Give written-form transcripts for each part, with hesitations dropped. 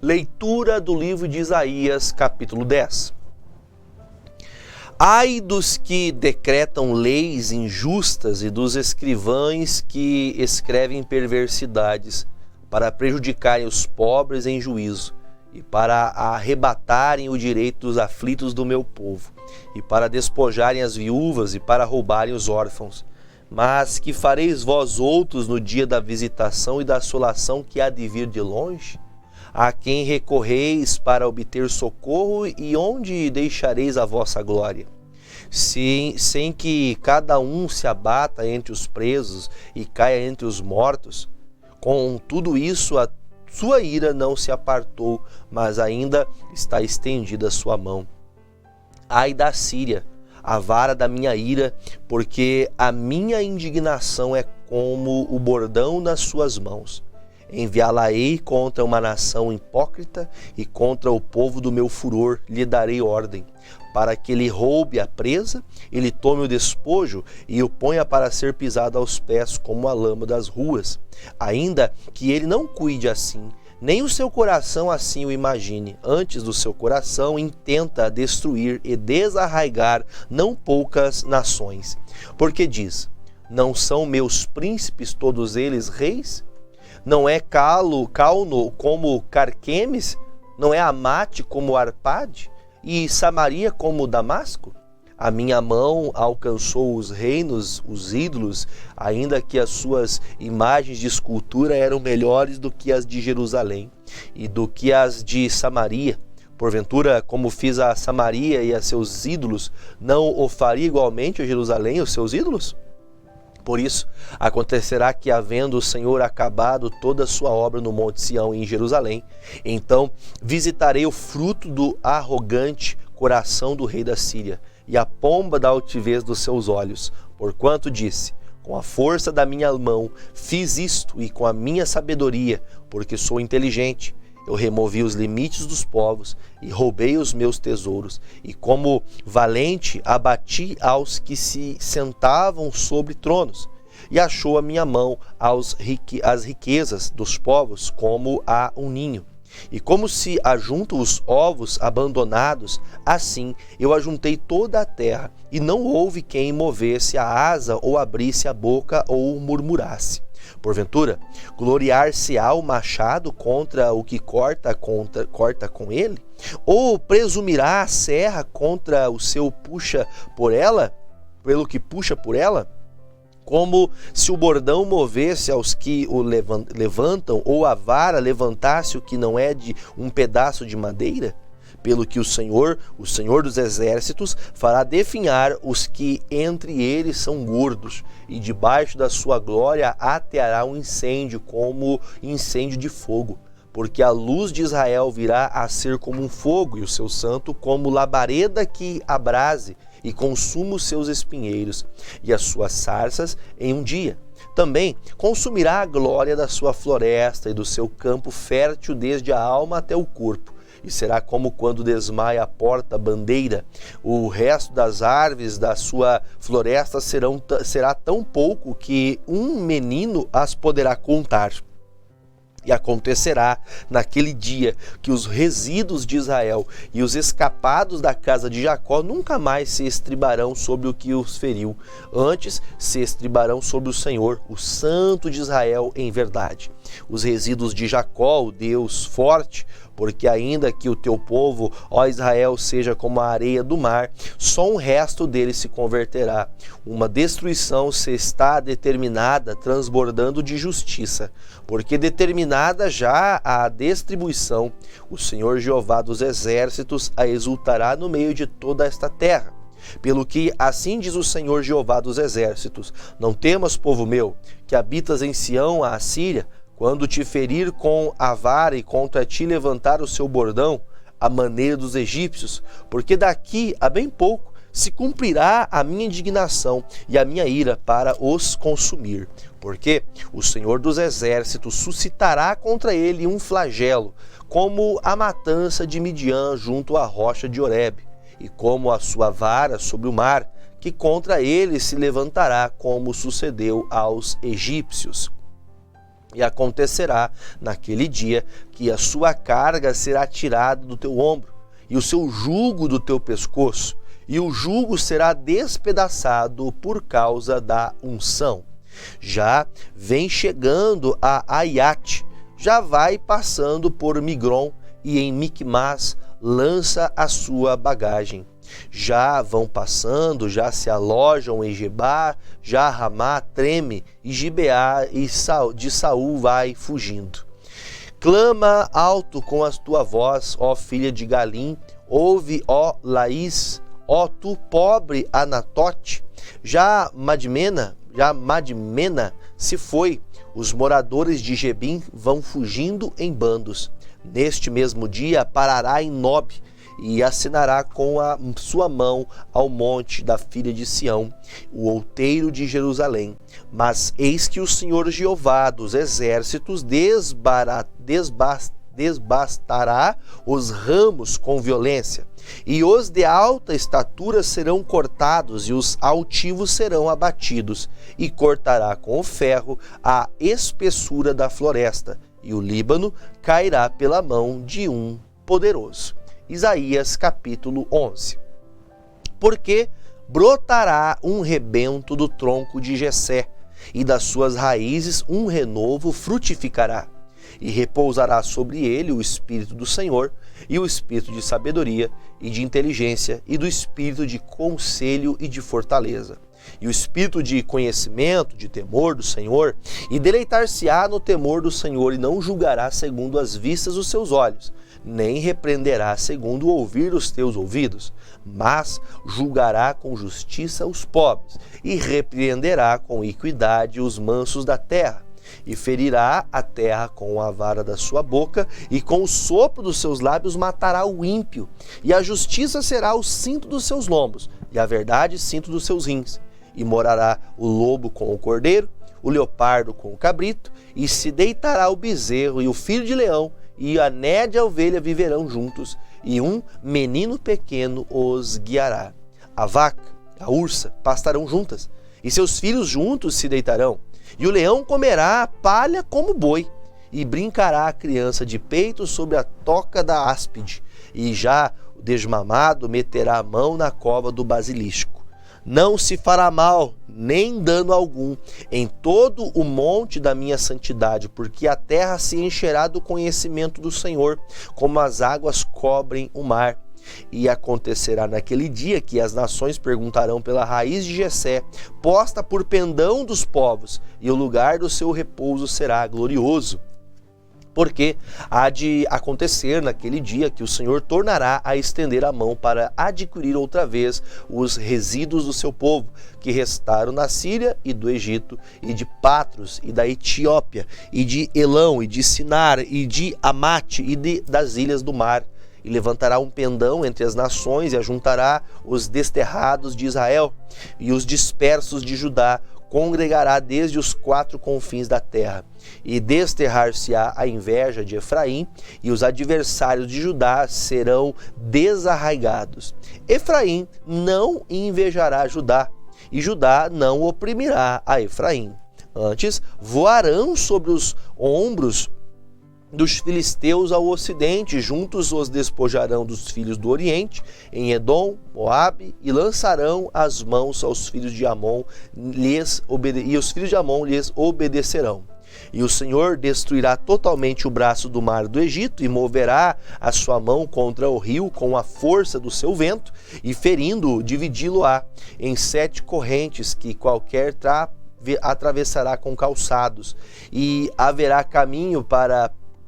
Leitura do livro de Isaías, capítulo 10. Ai dos que decretam leis injustas e dos escrivães que escrevem perversidades para prejudicarem os pobres em juízo e para arrebatarem o direito dos aflitos do meu povo e para despojarem as viúvas e para roubarem os órfãos. Mas que fareis vós outros no dia da visitação e da assolação que há de vir de longe? A quem recorreis para obter socorro e onde deixareis a vossa glória? Sem que cada um se abata entre os presos e caia entre os mortos? Com tudo isso, a sua ira não se apartou, mas ainda está estendida a sua mão. Ai da Síria, a vara da minha ira, porque a minha indignação é como o bordão nas suas mãos. Enviá-la-ei contra uma nação hipócrita e contra o povo do meu furor lhe darei ordem, para que ele roube a presa, ele tome o despojo e o ponha para ser pisado aos pés como a lama das ruas, ainda que ele não cuide assim, nem o seu coração assim o imagine. Antes do seu coração intenta destruir e desarraigar não poucas nações. Porque diz, não são meus príncipes todos eles reis? Não é Calno como Carquemes? Não é Amate como Arpade? E Samaria como Damasco? A minha mão alcançou os reinos, os ídolos, ainda que as suas imagens de escultura eram melhores do que as de Jerusalém e do que as de Samaria. Porventura, como fiz a Samaria e a seus ídolos, não o faria igualmente a Jerusalém e os seus ídolos? Por isso, acontecerá que, havendo o Senhor acabado toda a sua obra no Monte Sião e em Jerusalém, então visitarei o fruto do arrogante coração do rei da Síria e a pomba da altivez dos seus olhos, porquanto disse, com a força da minha mão fiz isto e com a minha sabedoria, porque sou inteligente. Eu removi os limites dos povos e roubei os meus tesouros, e como valente abati aos que se sentavam sobre tronos, e achou a minha mão as riquezas dos povos como a um ninho. E como se ajuntam os ovos abandonados, assim eu ajuntei toda a terra, e não houve quem movesse a asa ou abrisse a boca ou murmurasse. Porventura, gloriar-se-á o machado contra o que corta com ele? Ou presumirá a serra contra o seu puxa por ela, pelo que puxa por ela? Como se o bordão movesse aos que o levantam, ou a vara levantasse o que não é de um pedaço de madeira? Pelo que o Senhor dos exércitos, fará definhar os que entre eles são gordos, e debaixo da sua glória ateará um incêndio como incêndio de fogo. Porque a luz de Israel virá a ser como um fogo, e o seu santo como labareda que abrase e consuma os seus espinheiros, e as suas sarças em um dia. Também consumirá a glória da sua floresta e do seu campo fértil desde a alma até o corpo. E será como quando desmaia a porta-bandeira. O resto das árvores da sua floresta será tão pouco que um menino as poderá contar. E acontecerá naquele dia que os resíduos de Israel e os escapados da casa de Jacó nunca mais se estribarão sobre o que os feriu. Antes se estribarão sobre o Senhor, o Santo de Israel, em verdade. Os resíduos de Jacó, o Deus forte, porque ainda que o teu povo, ó Israel, seja como a areia do mar, só um resto dele se converterá. Uma destruição se está determinada, transbordando de justiça, porque determinada já a distribuição, o Senhor Jeová dos exércitos a exultará no meio de toda esta terra. Pelo que assim diz o Senhor Jeová dos exércitos, não temas, povo meu, que habitas em Sião, a Assíria, quando te ferir com a vara e contra ti levantar o seu bordão, à maneira dos egípcios, porque daqui a bem pouco se cumprirá a minha indignação e a minha ira para os consumir. Porque o Senhor dos exércitos suscitará contra ele um flagelo, como a matança de Midian junto à rocha de Horebe, e como a sua vara sobre o mar, que contra ele se levantará, como sucedeu aos egípcios. E acontecerá naquele dia que a sua carga será tirada do teu ombro, e o seu jugo do teu pescoço, e o jugo será despedaçado por causa da unção. Já vem chegando a Aiate, já vai passando por Migron, e em Micmas lança a sua bagagem. Já vão passando, já se alojam em Gebá, já Ramá treme, e Gibeá e de Saul vai fugindo. Clama alto com a tua voz, ó filha de Galim, ouve, ó Laís, ó tu pobre Anatote. Já Madmena se foi, os moradores de Gebim vão fugindo em bandos. Neste mesmo dia parará em Nob, e assinará com a sua mão ao monte da filha de Sião, o outeiro de Jerusalém. Mas eis que o Senhor Jeová dos exércitos desbastará os ramos com violência, e os de alta estatura serão cortados, e os altivos serão abatidos, e cortará com o ferro a espessura da floresta, e o Líbano cairá pela mão de um poderoso. Isaías capítulo 11. Porque brotará um rebento do tronco de Jessé, e das suas raízes um renovo frutificará, e repousará sobre ele o Espírito do Senhor, e o Espírito de sabedoria e de inteligência, e do Espírito de conselho e de fortaleza, e o Espírito de conhecimento, de temor do Senhor, e deleitar-se-á no temor do Senhor, e não julgará segundo as vistas dos seus olhos, nem repreenderá segundo o ouvir dos teus ouvidos, mas julgará com justiça os pobres, e repreenderá com equidade os mansos da terra, e ferirá a terra com a vara da sua boca, e com o sopro dos seus lábios matará o ímpio, e a justiça será o cinto dos seus lombos, e a verdade cinto dos seus rins, e morará o lobo com o cordeiro, o leopardo com o cabrito, e se deitará o bezerro e o filho de leão, e a nédia e a ovelha viverão juntos, e um menino pequeno os guiará. A vaca, a ursa, pastarão juntas, e seus filhos juntos se deitarão, e o leão comerá a palha como boi, e brincará a criança de peito sobre a toca da áspide, e já o desmamado meterá a mão na cova do basilisco. Não se fará mal, nem dano algum, em todo o monte da minha santidade, porque a terra se encherá do conhecimento do Senhor, como as águas cobrem o mar. E acontecerá naquele dia que as nações perguntarão pela raiz de Jessé, posta por pendão dos povos, e o lugar do seu repouso será glorioso. Porque há de acontecer naquele dia que o Senhor tornará a estender a mão para adquirir outra vez os resíduos do seu povo, que restaram na Síria e do Egito, e de Patros, e da Etiópia, e de Elão, e de Sinar, e de Amate, e das ilhas do mar. E levantará um pendão entre as nações, e ajuntará os desterrados de Israel, e os dispersos de Judá, congregará desde os quatro confins da terra, e desterrar-se-á a inveja de Efraim, e os adversários de Judá serão desarraigados. Efraim não invejará Judá, e Judá não oprimirá a Efraim. Antes, voarão sobre os ombros dos filisteus ao ocidente, juntos os despojarão dos filhos do oriente, em Edom, Moabe, e lançarão as mãos aos filhos de Amon, e os filhos de Amon lhes obedecerão. E o Senhor destruirá totalmente o braço do mar do Egito, e moverá a sua mão contra o rio com a força do seu vento, e ferindo-o, dividi-lo-á em 7 correntes, que qualquer atravessará com calçados, e haverá caminho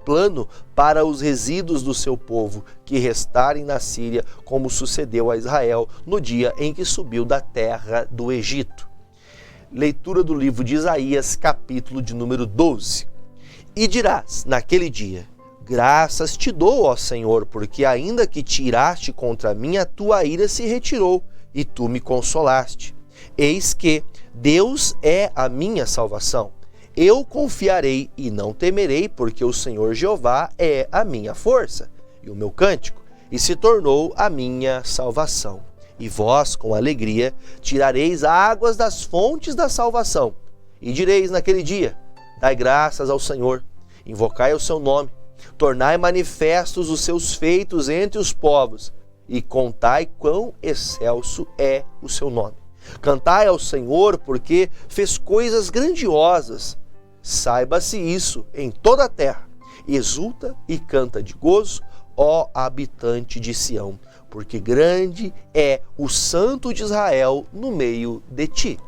plano para os resíduos do seu povo que restarem na Síria, como sucedeu a Israel no dia em que subiu da terra do Egito. Leitura do livro de Isaías, capítulo de número 12. E dirás, naquele dia: graças te dou, ó Senhor, porque ainda que te iraste contra mim, a tua ira se retirou, e tu me consolaste. Eis que Deus é a minha salvação. Eu confiarei e não temerei, porque o Senhor Jeová é a minha força e o meu cântico, e se tornou a minha salvação. E vós, com alegria, tirareis águas das fontes da salvação. E direis naquele dia: Dai graças ao Senhor, invocai o seu nome, tornai manifestos os seus feitos entre os povos e contai quão excelso é o seu nome. Cantai ao Senhor porque fez coisas grandiosas. Saiba-se isso em toda a terra. Exulta e canta de gozo, ó habitante de Sião, porque grande é o Santo de Israel no meio de ti.